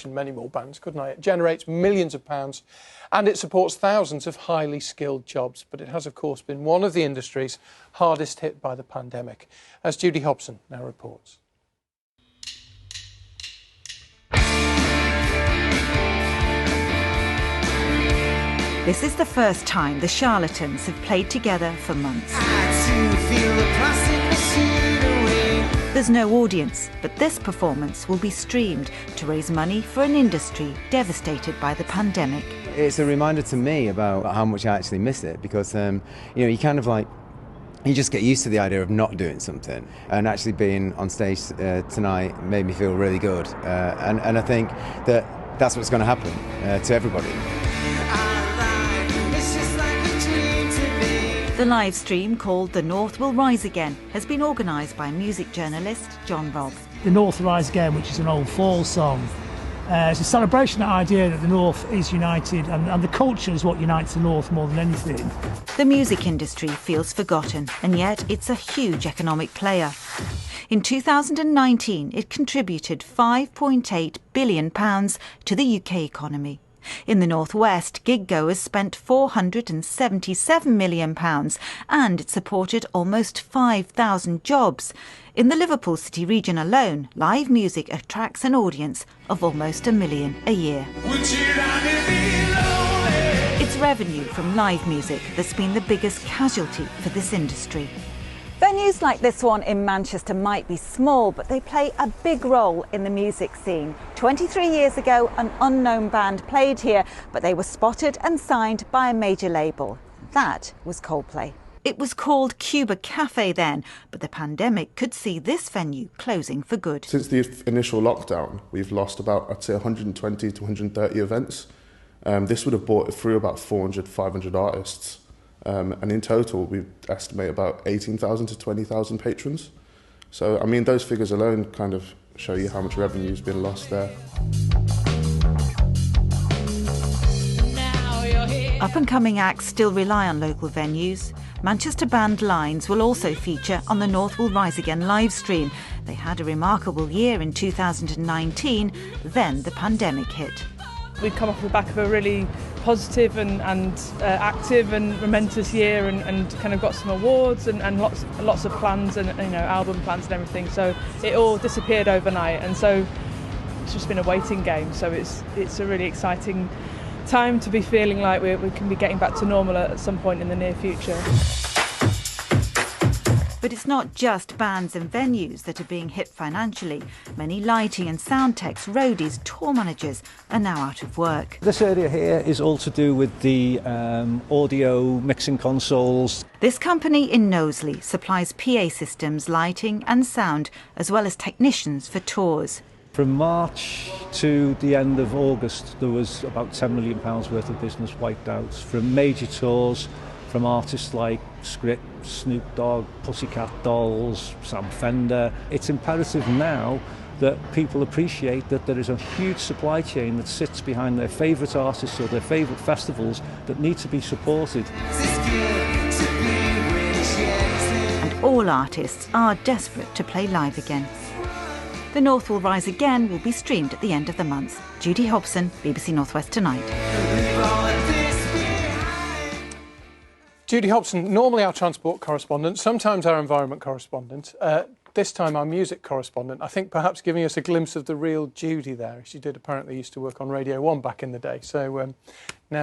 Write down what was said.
mention many more bands, couldn't I? It generates millions of pounds and it supports thousands of highly skilled jobs. But it has, of course, been one of the industries hardest hit by the pandemic, as Judy Hobson now reports. This is the first time the Charlatans have played together for months. There's no audience, but this performance will be streamed to raise money for an industry devastated by the pandemic. It's a reminder to me about how much I actually miss it, because you kind of like, you just get used to the idea of not doing something, and actually being on stage tonight made me feel really good, and I think that that's what's going to happen to everybody. The live stream, called The North Will Rise Again, has been organised by music journalist John Robb. The North Will Rise Again, which is an old fall song, it's a celebration of the idea that the North is united, and the culture is what unites the North more than anything. The music industry feels forgotten, and yet it's a huge economic player. In 2019, it contributed £5.8 billion to the UK economy. In the North West, gig goers spent £477 million and it supported almost 5,000 jobs. In the Liverpool city region alone, live music attracts an audience of almost 1 million a year. It's revenue from live music that's been the biggest casualty for this industry. Venues like this one in Manchester might be small, but they play a big role in the music scene. 23 years ago, an unknown band played here, but they were spotted and signed by a major label. That was Coldplay. It was called Cuba Cafe then, but the pandemic could see this venue closing for good. Since the initial lockdown, we've lost about, I'd say, 120 to 130 events. This would have brought through about 400, 500 artists. And in total, we estimate about 18,000 to 20,000 patrons. So, I mean, those figures alone kind of show you how much revenue's been lost there. Up-and-coming acts still rely on local venues. Manchester band LIINES will also feature on the North Will Rise Again live stream. They had a remarkable year in 2019, then the pandemic hit. We'd come off the back of a really positive and active and momentous year, and kind of got some awards and lots of plans and album plans and everything. So it all disappeared overnight, and so it's just been a waiting game. So it's a really exciting time to be feeling like we can be getting back to normal at some point in the near future. But it's not just bands and venues that are being hit financially. Many lighting and sound techs, roadies, tour managers are now out of work. This area here is all to do with the audio mixing consoles. This company in Knowsley supplies PA systems, lighting and sound, as well as technicians for tours. From March to the end of August, there was about £10 million worth of business wiped out from major tours, from artists like Script, Snoop Dogg, Pussycat Dolls, Sam Fender. It's imperative now that people appreciate that there is a huge supply chain that sits behind their favourite artists or their favourite festivals that need to be supported. And all artists are desperate to play live again. The North Will Rise Again will be streamed at the end of the month. Judy Hobson, BBC North West Tonight. Judy Hobson, normally our transport correspondent, sometimes our environment correspondent, this time our music correspondent. I think perhaps giving us a glimpse of the real Judy there. She did apparently used to work on Radio 1 back in the day. So